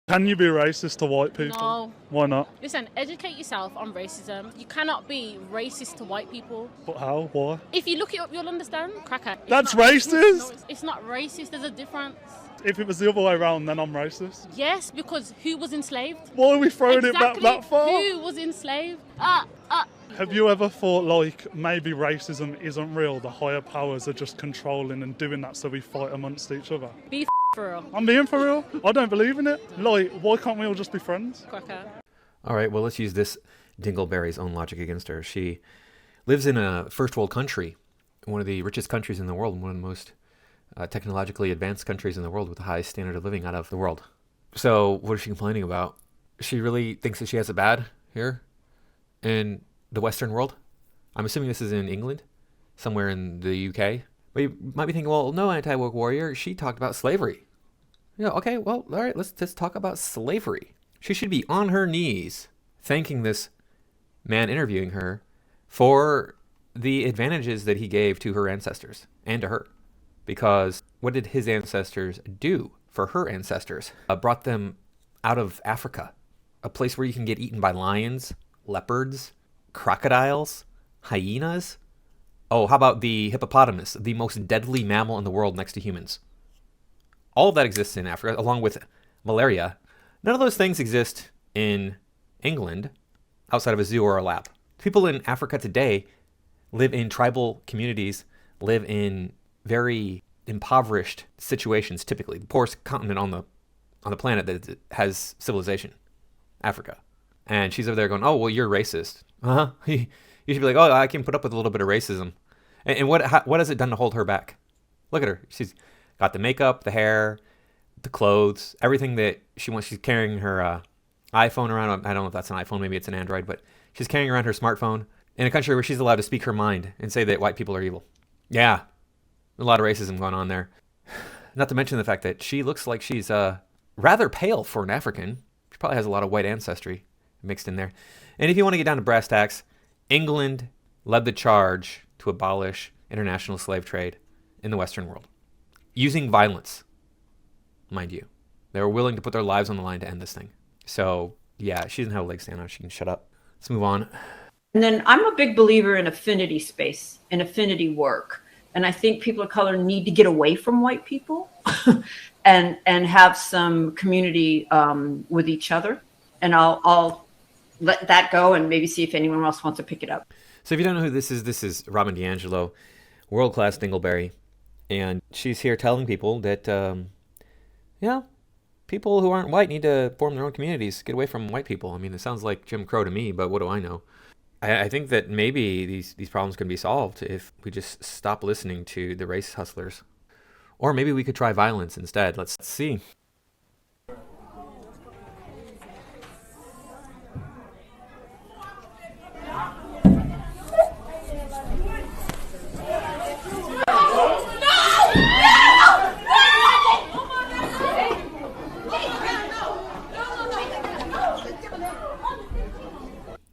Can you be racist to white people? No. Why not? Listen, educate yourself on racism. You cannot be racist to white people. But how? Why? If you look it up, you'll understand. Cracker. That's racist? No, it's not racist. There's a difference. If it was the other way around, then I'm racist. Yes, because who was enslaved? Why are we throwing it back that far? Who was enslaved? Have you ever thought, like, maybe racism isn't real? The higher powers are just controlling and doing that so we fight amongst each other? Be for real. I'm being for real. I don't believe in it. Like, why can't we all just be friends? Cracker. All right, well, let's use this Dingleberry's own logic against her. She lives in a first world country, one of the richest countries in the world, and one of the most technologically advanced countries in the world with the highest standard of living out of the world. So what is she complaining about? She really thinks that she has it bad here in the Western world? I'm assuming this is in England, somewhere in the UK. But you might be thinking, well, no, anti-woke warrior, she talked about slavery. Yeah, okay, well, all right, let's talk about slavery. She should be on her knees thanking this man interviewing her for the advantages that he gave to her ancestors and to her. Because what did his ancestors do for her ancestors? Brought them out of Africa, a place where you can get eaten by lions, leopards, crocodiles, hyenas. Oh, how about the hippopotamus, the most deadly mammal in the world next to humans? All of that exists in Africa, along with malaria. None of those things exist in England outside of a zoo or a lab. People in Africa today live in tribal communities, live in very impoverished situations, typically. The poorest continent on the planet that has civilization, Africa. And she's over there going, oh, well, you're racist. Uh-huh. You should be like, oh, I can put up with a little bit of racism. And what has it done to hold her back? Look at her. She's got the makeup, the hair, the clothes, everything that she wants. She's carrying her iPhone around. I don't know if that's an iPhone. Maybe it's an Android. But she's carrying around her smartphone in a country where she's allowed to speak her mind and say that white people are evil. Yeah, a lot of racism going on there. Not to mention the fact that she looks like she's rather pale for an African. She probably has a lot of white ancestry mixed in there. And if you want to get down to brass tacks, England led the charge to abolish international slave trade in the Western world. Using violence, mind you. They were willing to put their lives on the line to end this thing. So, yeah, she doesn't have a leg stand on. She can shut up. Let's move on. And then I'm a big believer in affinity space and affinity work. And I think people of color need to get away from white people and have some community with each other. And I'll let that go and maybe see if anyone else wants to pick it up. So if you don't know who this is Robin DiAngelo, world-class Dingleberry. And she's here telling people that, people who aren't white need to form their own communities, get away from white people. I mean, it sounds like Jim Crow to me, but what do I know? I think that maybe these problems can be solved if we just stop listening to the race hustlers. Or maybe we could try violence instead. Let's see.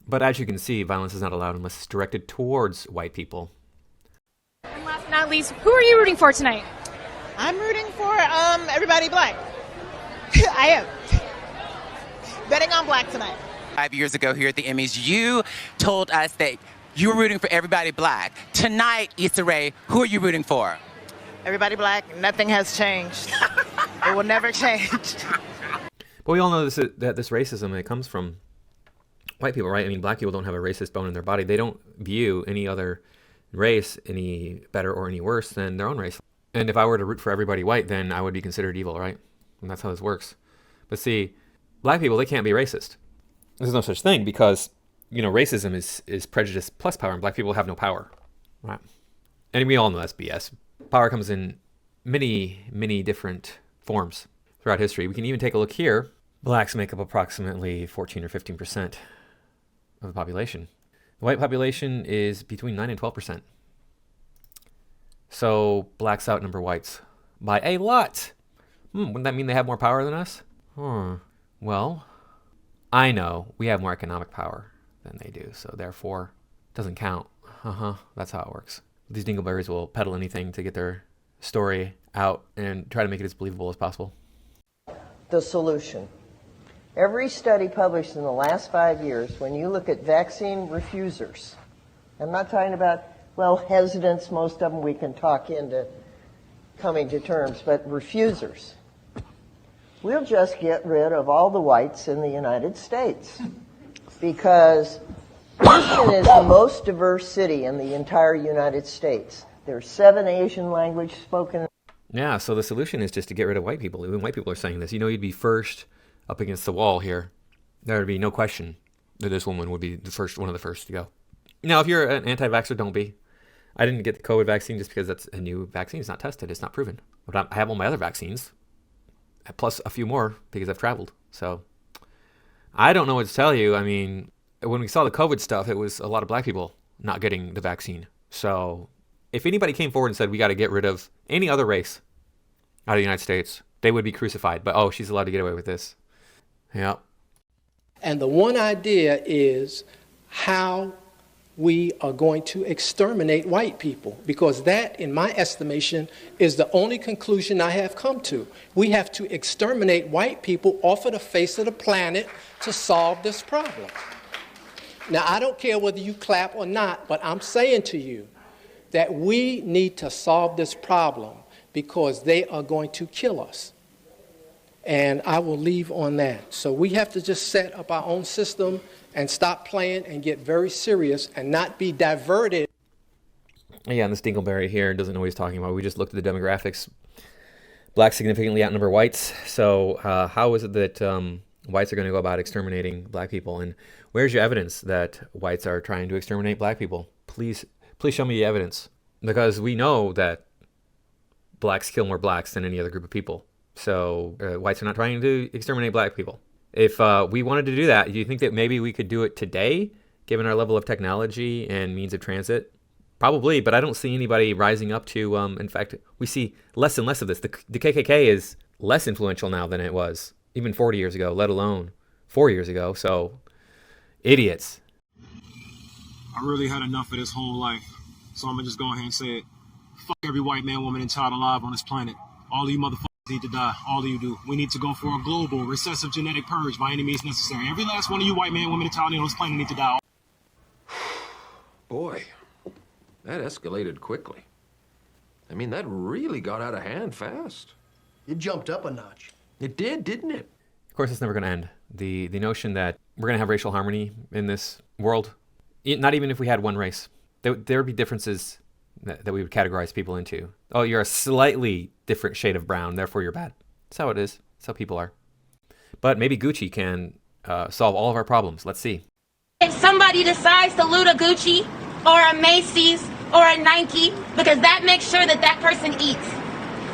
But as you can see, violence is not allowed unless it's directed towards white people. And last but not least, who are you rooting for tonight? I'm rooting for everybody black. I am. Betting on black tonight. 5 years ago here at the Emmys, you told us that you were rooting for everybody black. Tonight, Issa Rae, who are you rooting for? Everybody black. Nothing has changed. It will never change. But we all know that this racism, it comes from white people, right? I mean, black people don't have a racist bone in their body. They don't view any other race any better or any worse than their own race. And if I were to root for everybody white, then I would be considered evil, right? And that's how this works. But see, black people, they can't be racist. There's no such thing because, racism is prejudice plus power, and black people have no power, right? And we all know that's BS. Power comes in many, many different forms throughout history. We can even take a look here. Blacks make up approximately 14 or 15% of the population. The white population is between 9 and 12%. So blacks outnumber whites by a lot. Wouldn't that mean they have more power than us? Well, I know we have more economic power than they do, so therefore it doesn't count. That's how it works. These dingleberries will peddle anything to get their story out and try to make it as believable as possible. The solution Every study published in the last 5 years, when you look at vaccine refusers, I'm not talking about, well, hesitants, most of them we can talk into coming to terms, but refusers. We'll just get rid of all the whites in the United States because Houston is the most diverse city in the entire United States. There's 7 Asian languages spoken. Yeah, so the solution is just to get rid of white people. Even white people are saying this. You know, you'd be first up against the wall here. There would be no question that this woman would be one of the first to go. Now, if you're an anti-vaxxer, don't be. I didn't get the COVID vaccine just because that's a new vaccine. It's not tested. It's not proven. But I have all my other vaccines, plus a few more because I've traveled. So I don't know what to tell you. I mean, when we saw the COVID stuff, it was a lot of black people not getting the vaccine. So if anybody came forward and said, we got to get rid of any other race out of the United States, they would be crucified. But, oh, she's allowed to get away with this. Yeah. And the one idea is how we are going to exterminate white people, because that, in my estimation, is the only conclusion I have come to. We have to exterminate white people off of the face of the planet to solve this problem. Now, I don't care whether you clap or not, but I'm saying to you that we need to solve this problem because they are going to kill us. And I will leave on that. So we have to just set up our own system and stop playing and get very serious and not be diverted. Yeah, and this Dingleberry here doesn't know what he's talking about. We just looked at the demographics. Blacks significantly outnumber whites. So how is it that whites are going to go about exterminating black people? And where's your evidence that whites are trying to exterminate black people? Please show me the evidence. Because we know that blacks kill more blacks than any other group of people. So whites are not trying to exterminate black people. If we wanted to do that, do you think that maybe we could do it today, given our level of technology and means of transit? Probably, but I don't see anybody rising up to, in fact, we see less and less of this. The KKK is less influential now than it was even 40 years ago, let alone 4 years ago. So, idiots. I really had enough of this whole life. So I'm going to just go ahead and say it. Fuck every white man, woman, and child alive on this planet. All of you motherfuckers need to die. All of you do. We need to go for a global, recessive genetic purge by any means necessary. Every last one of you white man, woman, and child on this planet need to die. Boy, that escalated quickly. I mean, that really got out of hand fast. It jumped up a notch. It did, didn't it? Of course, it's never going to end. The notion that we're going to have racial harmony in this world, not even if we had one race. There would be differences that we would categorize people into. Oh, you're a slightly different shade of brown, therefore you're bad. That's how it is. That's how people are. But maybe Gucci can solve all of our problems. Let's see. If somebody decides to loot a Gucci or a Macy's or a Nike, because that makes sure that that person eats.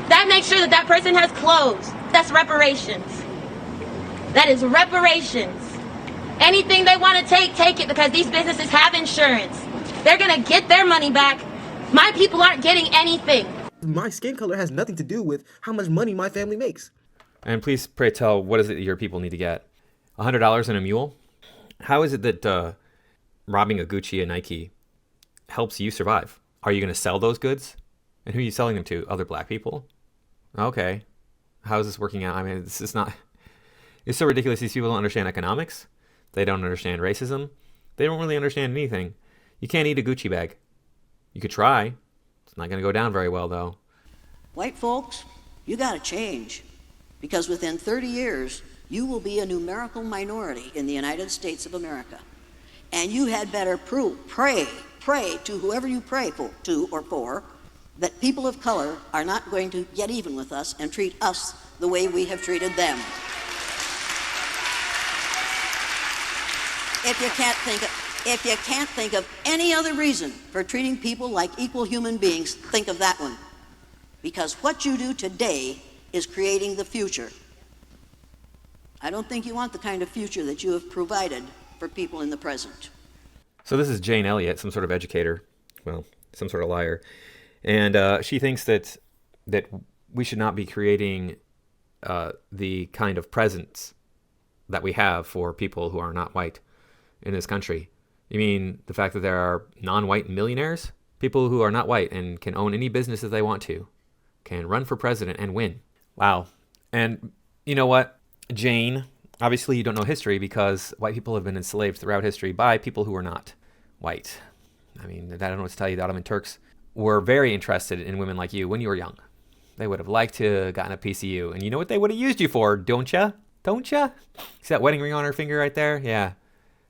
That makes sure that that person has clothes. That's reparations. That is reparations. Anything they want to take it, because these businesses have insurance. They're going to get their money back. My people aren't getting anything. My skin color has nothing to do with how much money my family makes. And please, pray tell, what is it your people need to get? $100 and a mule? How is it that robbing a Gucci and Nike helps you survive? Are you going to sell those goods? And who are you selling them to? Other black people? Okay. How is this working out? I mean, this is not... It's so ridiculous. These people don't understand economics. They don't understand racism. They don't really understand anything. You can't eat a Gucci bag. You could try. It's not going to go down very well, though. White folks, you got to change. Because within 30 years, you will be a numerical minority in the United States of America. And you had better pray to whoever you pray to or for, that people of color are not going to get even with us and treat us the way we have treated them. If you can't think of any other reason for treating people like equal human beings, think of that one. Because what you do today is creating the future. I don't think you want the kind of future that you have provided for people in the present. So this is Jane Elliott, some sort of educator, well, some sort of liar. And she thinks that we should not be creating the kind of presence that we have for people who are not white in this country. You mean the fact that there are non-white millionaires? People who are not white and can own any businesses they want to, can run for president and win. Wow. And you know what, Jane, Obviously, you don't know history because white people have been enslaved throughout history by people who are not white. I mean, I don't know what to tell you. The Ottoman Turks were very interested in women like you when you were young. They would have liked to have gotten a piece of you. And you know what they would have used you for, don't ya? Don't ya? See that wedding ring on her finger right there? Yeah.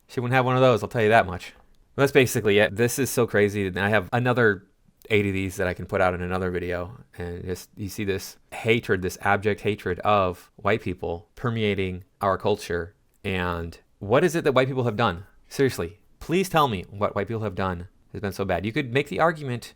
She wouldn't have one of those, I'll tell you that much. Well, that's basically it. This is so crazy. And I have another 8 of these that I can put out in another video. And just you see this hatred, this abject hatred of white people permeating our culture. And what is it that white people have done? Seriously, please tell me what white people have done has been so bad. You could make the argument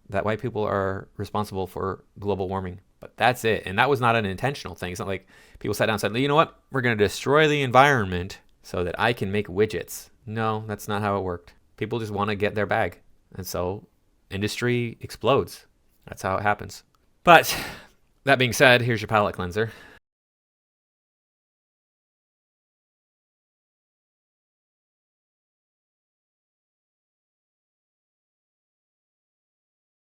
that white people are responsible for global warming, but that's it. And that was not an intentional thing. It's not like people sat down and said, you know what? We're going to destroy the environment so that I can make widgets. No, that's not how it worked. People just want to get their bag. And so industry explodes. That's how it happens. But that being said, here's your palate cleanser.